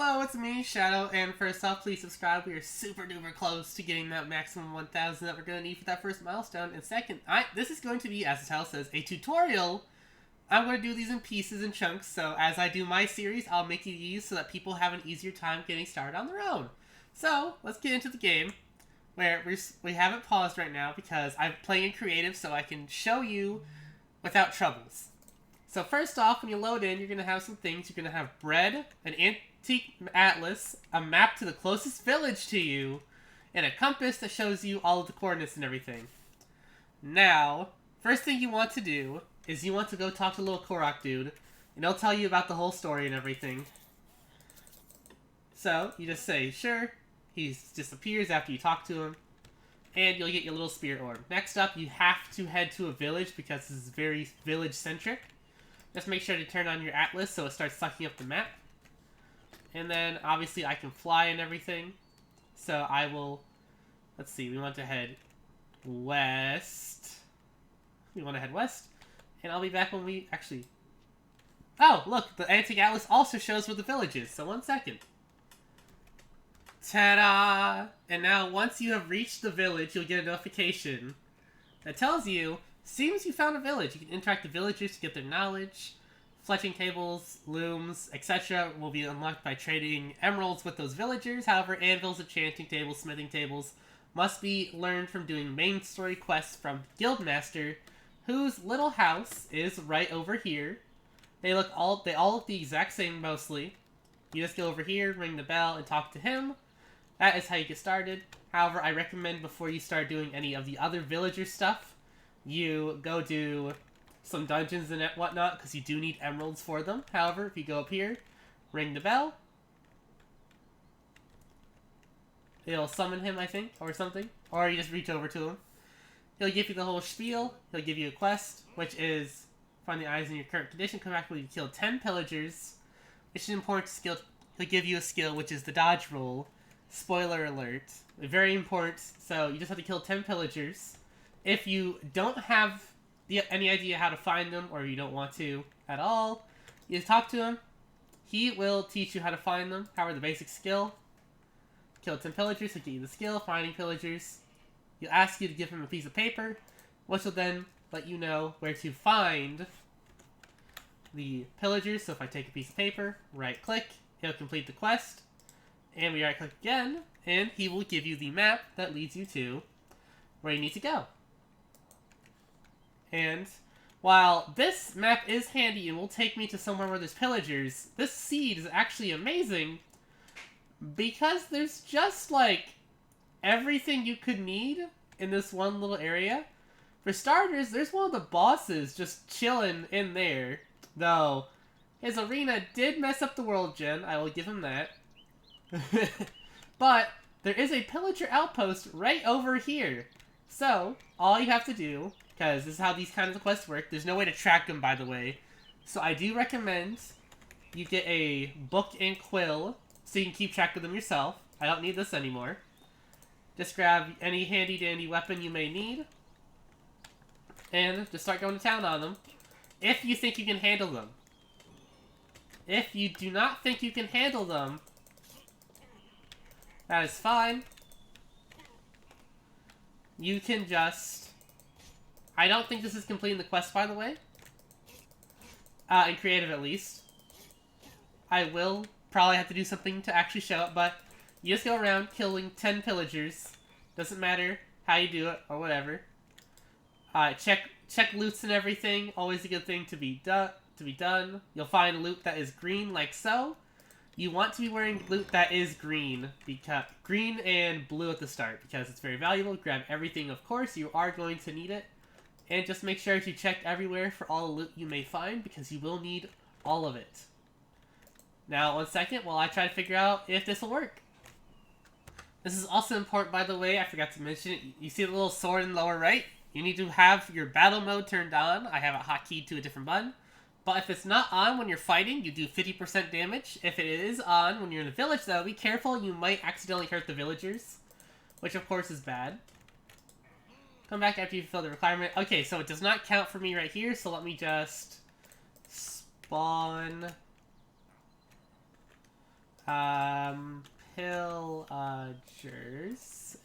Hello, it's me, Shadow, and first off, please subscribe. We are super duper close to getting that maximum 1,000 that we're going to need for that first milestone. And second, this is going to be, as the title says, a tutorial. I'm going to do these in pieces and chunks, so as I do my series, I'll make you these so that people have an easier time getting started on their own. So, let's get into the game, where we have it paused right now because I'm playing in creative so I can show you without troubles. So first off, when you load in, you're going to have some things. You're going to have bread, an antique atlas, a map to the closest village to you, and a compass that shows you all of the coordinates and everything. Now, first thing you want to do is you want to go talk to little Korok dude, and he'll tell you about the whole story and everything. So, you just say, sure, he disappears after you talk to him, and you'll get your little spirit orb. Next up, you have to head to a village because this is very village-centric. Just make sure to turn on your atlas so it starts sucking up the map. And then, obviously, I can fly and everything. So I will... Let's see, we want to head west. We want to head west. And I'll be back when we actually... Oh, look! The Antique Atlas also shows where the village is. So 1 second. Ta-da! And now, once you have reached the village, you'll get a notification that tells you... Seems you found a village. You can interact with villagers to get their knowledge. Fletching tables, looms, etc. will be unlocked by trading emeralds with those villagers. However, anvils, enchanting tables, smithing tables must be learned from doing main story quests from Guildmaster, whose little house is right over here. They all look the exact same mostly. You just go over here, ring the bell, and talk to him. That is how you get started. However, I recommend before you start doing any of the other villager stuff, you go do some dungeons and whatnot, because you do need emeralds for them. However, if you go up here, ring the bell, it'll summon him, I think, or something. Or you just reach over to him. He'll give you the whole spiel. He'll give you a quest, which is find the eyes in your current condition. Come back when you kill 10 pillagers, which is an important skill. He'll give you a skill, which is the dodge roll. Spoiler alert. Very important. So you just have to kill 10 pillagers. If you don't have any idea how to find them, or you don't want to at all, you talk to him. He will teach you how to find them. However, the basic skill, kill 10 pillagers, he'll get you the skill, finding pillagers. He'll ask you to give him a piece of paper, which will then let you know where to find the pillagers. So if I take a piece of paper, right-click, he'll complete the quest, and we right-click again, and he will give you the map that leads you to where you need to go. And while this map is handy and will take me to somewhere where there's pillagers, this seed is actually amazing because there's just, like, everything you could need in this one little area. For starters, there's one of the bosses just chilling in there. Though, his arena did mess up the world gen, I will give him that. But there is a Pillager Outpost right over here. So, all you have to do... Because this is how these kinds of quests work. There's no way to track them, by the way. So I do recommend you get a book and quill so you can keep track of them yourself. I don't need this anymore. Just grab any handy-dandy weapon you may need. And just start going to town on them. If you think you can handle them. If you do not think you can handle them, that is fine. You can just... I don't think this is completing the quest, by the way. In creative, at least. I will probably have to do something to actually show it, but you just go around killing 10 pillagers. Doesn't matter how you do it, or whatever. Check loots and everything. Always a good thing to be done. You'll find loot that is green, like so. You want to be wearing loot that is green, because green and blue at the start, because it's very valuable. Grab everything, of course. You are going to need it. And just make sure to check everywhere for all the loot you may find, because you will need all of it. Now, 1 second while I try to figure out if this will work. This is also important, by the way, I forgot to mention it. You see the little sword in the lower right? You need to have your battle mode turned on. I have it hotkeyed to a different button. But if it's not on when you're fighting, you do 50% damage. If it is on when you're in a village, though, be careful. You might accidentally hurt the villagers, which, of course, is bad. Come back after you fulfill the requirement. Okay, so it does not count for me right here, so let me just spawn Pillagers.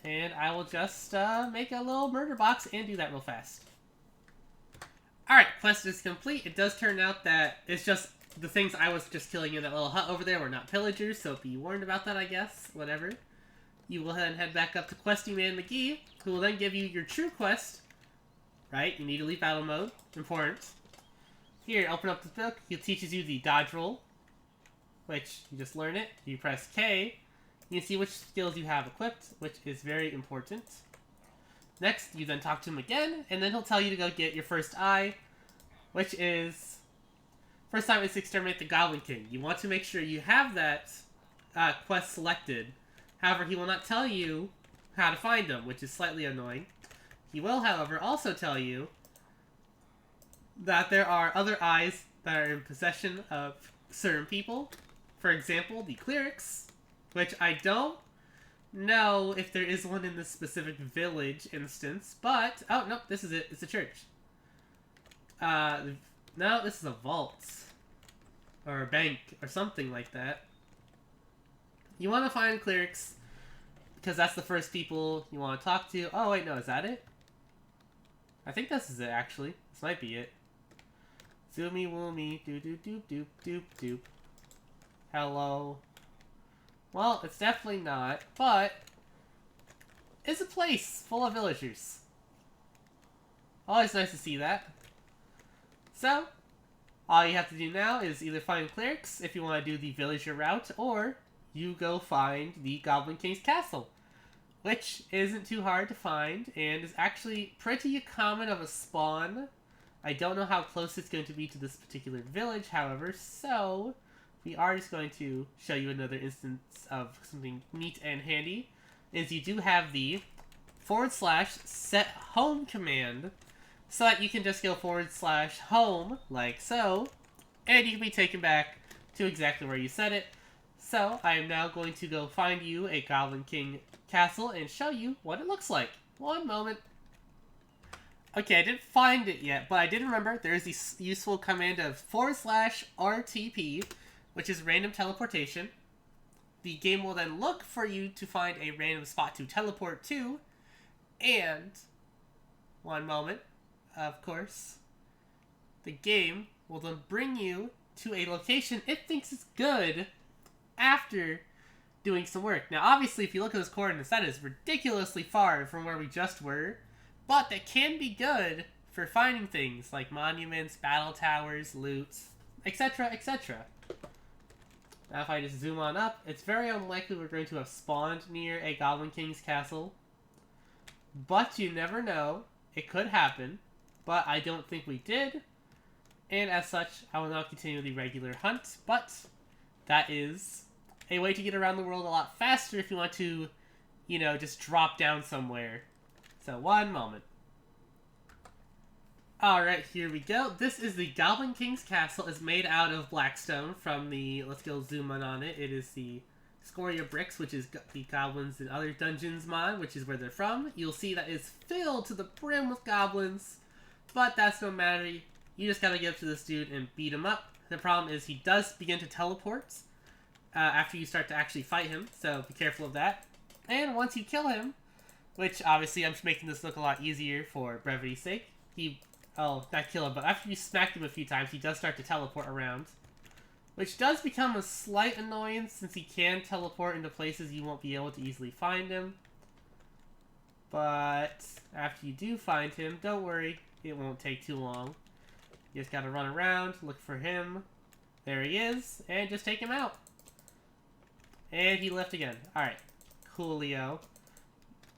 And I will just make a little murder box and do that real fast. Alright, quest is complete. It does turn out that it's just the things I was just killing in that little hut over there were not pillagers, so be warned about that, I guess. Whatever. You will then head back up to Questy Man McGee, who will then give you your true quest. Right, you need to leave battle mode. Important. Here, open up the book. He teaches you the dodge roll, which you just learn it. You press K. You can see which skills you have equipped, which is very important. Next, you then talk to him again, and then he'll tell you to go get your first eye, which is... First time is to exterminate the Goblin King. You want to make sure you have that quest selected. However, he will not tell you how to find him, which is slightly annoying. He will, however, also tell you that there are other eyes that are in possession of certain people. For example, the clerics, which I don't know if there is one in this specific village instance, but... Oh, no, this is it. It's a church. No, this is a vault. Or a bank, or something like that. You want to find clerics, because that's the first people you want to talk to. Oh, wait, no, is that it? I think this is it, actually. This might be it. Zoomy woomy, doop doop doop doop doop doop. Hello. Well, it's definitely not, but it's a place full of villagers. Always nice to see that. So, all you have to do now is either find clerics if you want to do the villager route, or you go find the Goblin King's castle, which isn't too hard to find and is actually pretty common of a spawn. I don't know how close it's going to be to this particular village, however, so we are just going to show you another instance of something neat and handy. Is you do have the / set home command, so that you can just go / home, like so, and you can be taken back to exactly where you set it. So, I am now going to go find you a Goblin King castle and show you what it looks like. One moment. Okay, I didn't find it yet, but I did remember there's the useful command of / RTP, which is random teleportation. The game will then look for you to find a random spot to teleport to, and, one moment, of course, the game will then bring you to a location it thinks is good after doing some work. Now, obviously, if you look at those coordinates, that is ridiculously far from where we just were, but that can be good for finding things like monuments, battle towers, loot, etc., etc. Now, if I just zoom on up, it's very unlikely we're going to have spawned near a Goblin King's castle, but you never know. It could happen, but I don't think we did, and as such, I will not continue the regular hunt, but that is a way to get around the world a lot faster if you want to, you know, just drop down somewhere. So, one moment. Alright, here we go. This is the Goblin King's castle. It's made out of blackstone from the... Let's go zoom in on it. It is the Scoria bricks, which is the Goblins and Other Dungeons mod, which is where they're from. You'll see that it's filled to the brim with goblins, but that's no matter. You just gotta get up to this dude and beat him up. The problem is he does begin to teleport after you start to actually fight him, so be careful of that. And once you kill him, which obviously I'm just making this look a lot easier for brevity's sake, oh, not kill him, but after you smack him a few times, he does start to teleport around, which does become a slight annoyance since he can teleport into places you won't be able to easily find him. But after you do find him, don't worry, it won't take too long. You just gotta run around, look for him. There he is, and just take him out. And he left again. Alright, coolio.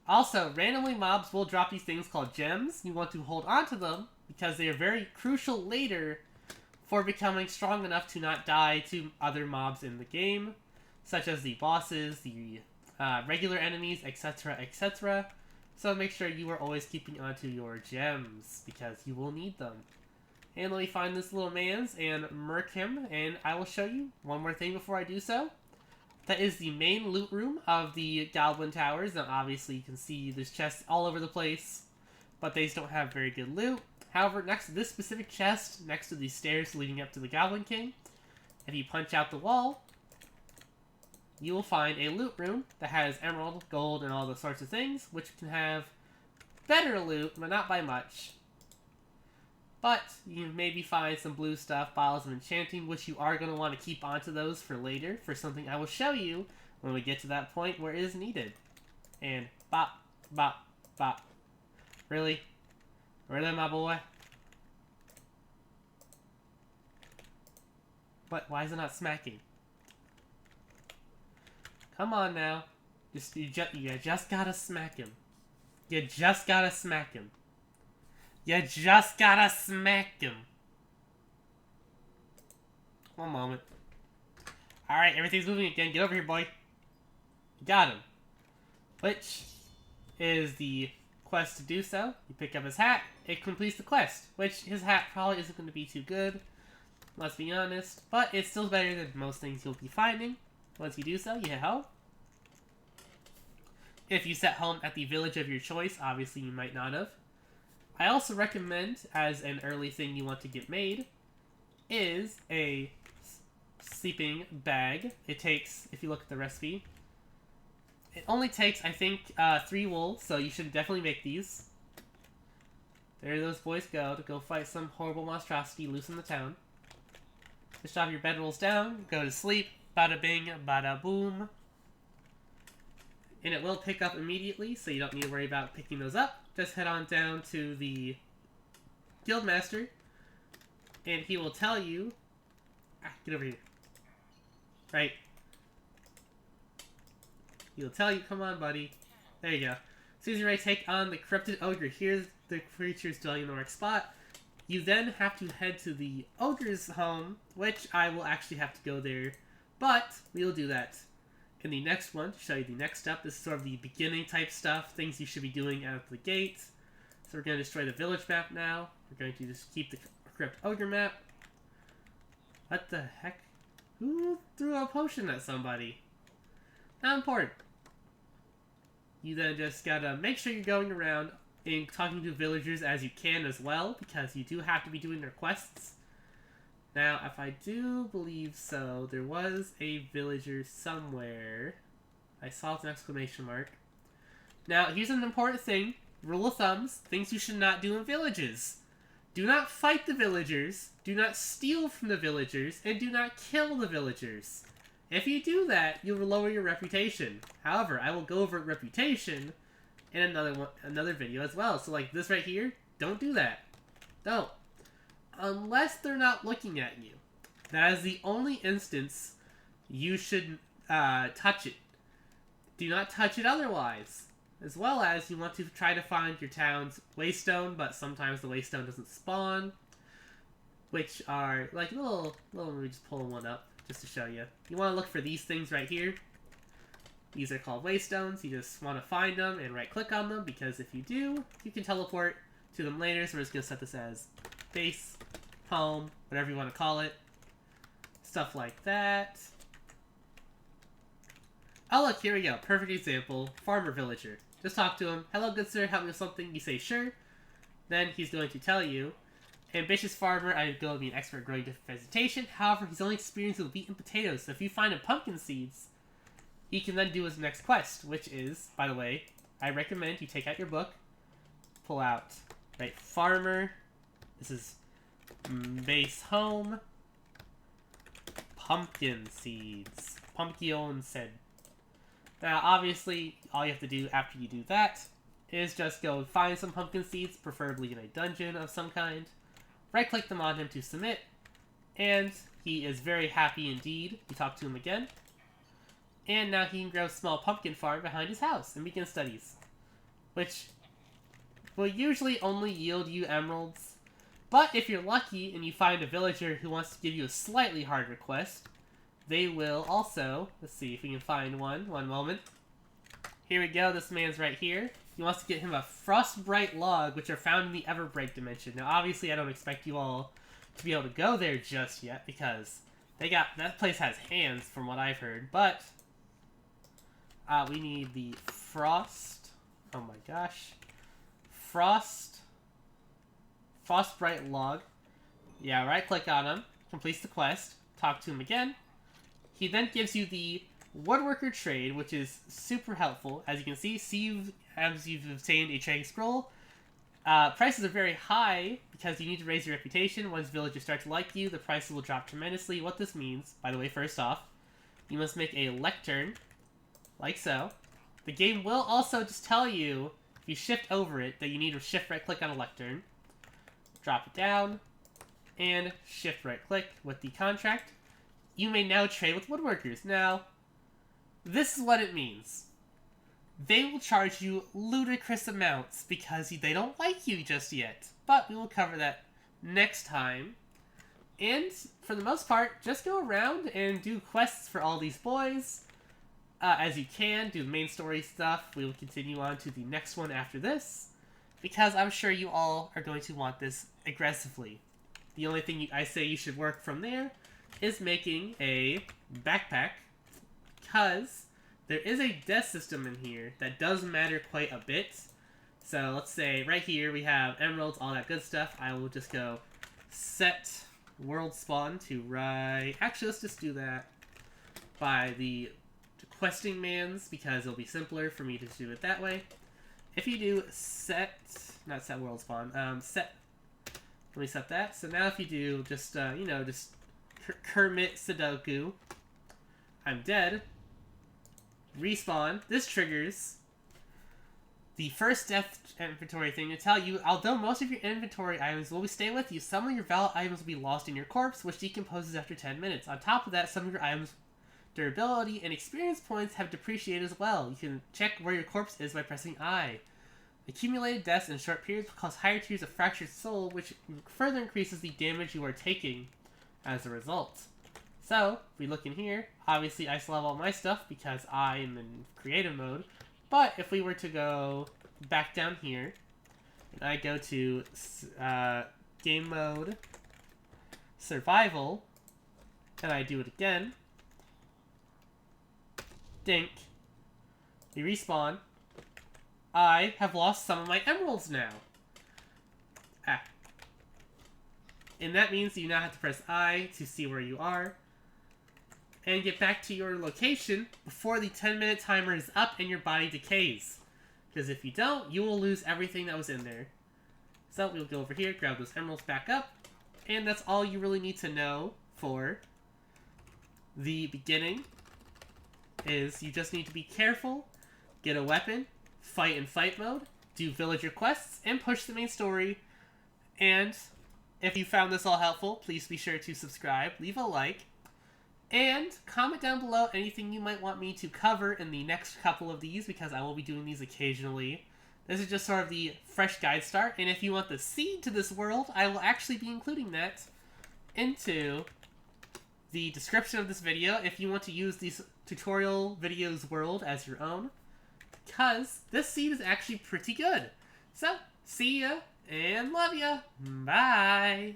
Also, randomly mobs will drop these things called gems. You want to hold on to them because they are very crucial later for becoming strong enough to not die to other mobs in the game, such as the bosses, the regular enemies, etc., etc. So make sure you are always keeping onto your gems because you will need them. And let me find this little man's and murk him, and I will show you one more thing before I do so. That is the main loot room of the Goblin Towers. Now, obviously, you can see there's chests all over the place, but they just don't have very good loot. However, next to this specific chest, next to the stairs leading up to the Goblin King, if you punch out the wall, you will find a loot room that has emerald, gold, and all those sorts of things, which can have better loot, but not by much. But you maybe find some blue stuff, bottles of enchanting, which you are going to want to keep onto those for later, for something I will show you when we get to that point where it is needed. And bop, bop, bop. Really? Really, my boy? What? Why is it not smacking? Come on now. You just gotta smack him. You just gotta smack him. You just gotta smack him. One moment. Alright, everything's moving again. Get over here, boy. Got him. Which is the quest to do so. You pick up his hat. It completes the quest. Which, his hat probably isn't going to be too good. Let's be honest. But it's still better than most things you'll be finding. Once you do so, you hit home. If you set home at the village of your choice, obviously you might not have. I also recommend, as an early thing you want to get made, is a sleeping bag. It takes, if you look at the recipe, it only takes, I think, 3 wool, so you should definitely make these. There those boys go, to go fight some horrible monstrosity loose in the town. Just drop your bedrolls down, go to sleep, bada bing, bada boom. And it will pick up immediately, so you don't need to worry about picking those up. Just head on down to the Guildmaster, and he will tell you... get over here. Right. He'll tell you, come on, buddy. There you go. As soon as you're ready to take on the Corrupted Ogre, here's the creatures dwelling in the right spot. You then have to head to the Ogre's home, which I will actually have to go there, but we'll do that in the next one to show you the next step. This is sort of the beginning type stuff, things you should be doing out of the gate. So we're going to destroy the village map now. We're going to just keep the Corrupt Ogre map. What the heck? Who threw a potion at somebody? Not important. You then just gotta make sure you're going around and talking to villagers as you can as well, because you do have to be doing their quests. Now, if I do believe so, there was a villager somewhere. I saw an exclamation mark. Now, here's an important thing. Rule of thumbs. Things you should not do in villages. Do not fight the villagers. Do not steal from the villagers. And do not kill the villagers. If you do that, you'll lower your reputation. However, I will go over reputation in another video as well. So like this right here, don't do that. Don't. Unless they're not looking at you. That is the only instance you should touch it. Do not touch it otherwise. As well as you want to try to find your town's waystone, but sometimes the waystone doesn't spawn. Which are like little, let me just pull one up just to show you. You want to look for these things right here. These are called waystones. You just want to find them and right click on them, because if you do, you can teleport to them later. So we're just going to set this as base, home, whatever you want to call it. Stuff like that. Oh look, here we go. Perfect example. Farmer villager. Just talk to him. Hello, good sir, help me with something. You say sure. Then he's going to tell you, ambitious farmer, I'm going to be an expert growing different vegetation. However, he's only experienced with wheat and potatoes. So if you find him pumpkin seeds, he can then do his next quest, which is, by the way, I recommend you take out your book, pull out, right, farmer. This is base home. Pumpkin seeds. Pumpkin seed. Now, obviously, all you have to do after you do that is just go find some pumpkin seeds, preferably in a dungeon of some kind. Right-click them on him to submit, and he is very happy indeed. You talk to him again, and now he can grow a small pumpkin farm behind his house and begin studies, which will usually only yield you emeralds. But if you're lucky and you find a villager who wants to give you a slightly harder quest, they will also, let's see if we can find one moment. Here we go, this man's right here. He wants to get him a frostbright log, which are found in the Everbright dimension. Now obviously I don't expect you all to be able to go there just yet, because that place has hands from what I've heard, but we need the frost, oh my gosh, frostbright log. Yeah, right click on him, completes the quest, talk to him again. He then gives you the Woodworker trade, which is super helpful. As you can see as you've obtained a trading scroll. Prices are very high because you need to raise your reputation. Once villagers start to like you, the prices will drop tremendously. What this means, by the way, first off, you must make a lectern, like so. The game will also just tell you, if you shift over it, that you need to shift right-click on a lectern. Drop it down, and shift right-click with the contract. You may now trade with woodworkers. Now, this is what it means. They will charge you ludicrous amounts because they don't like you just yet. But we will cover that next time. And for the most part, just go around and do quests for all these boys. As you can, do the main story stuff. We will continue on to the next one after this. Because I'm sure you all are going to want this aggressively. The only thing I say you should work from there is making a backpack. Because there is a death system in here that does matter quite a bit. So let's say right here we have emeralds, all that good stuff. I will just go set world spawn to right. Actually, let's just do that by the questing mans because it'll be simpler for me to do it that way. If you do set, not set world spawn, set, let me set that. So now if you do just, you know, just Kermit Sudoku, I'm dead. Respawn. This triggers the first death inventory thing to tell you, although most of your inventory items will stay with you, some of your valid items will be lost in your corpse, which decomposes after 10 minutes. On top of that, some of your items' durability and experience points have depreciated as well. You can check where your corpse is by pressing I. Accumulated deaths in short periods will cause higher tiers of fractured soul, which further increases the damage you are taking as a result. So, if we look in here, obviously I still have all my stuff because I am in creative mode. But if we were to go back down here, and I go to game mode, survival, and I do it again, dink, we respawn, I have lost some of my emeralds now. And that means you now have to press I to see where you are and get back to your location before the 10-minute timer is up and your body decays. Because if you don't, you will lose everything that was in there. So we'll go over here, grab those emeralds back up, and that's all you really need to know for the beginning. Is you just need to be careful, get a weapon, fight in fight mode, do villager quests, and push the main story. And if you found this all helpful, please be sure to subscribe, leave a like, and comment down below anything you might want me to cover in the next couple of these, because I will be doing these occasionally. This is just sort of the fresh guide start, and if you want the seed to this world, I will actually be including that into the description of this video if you want to use these tutorial videos world as your own, because this seed is actually pretty good. So, see ya, and love ya. Bye!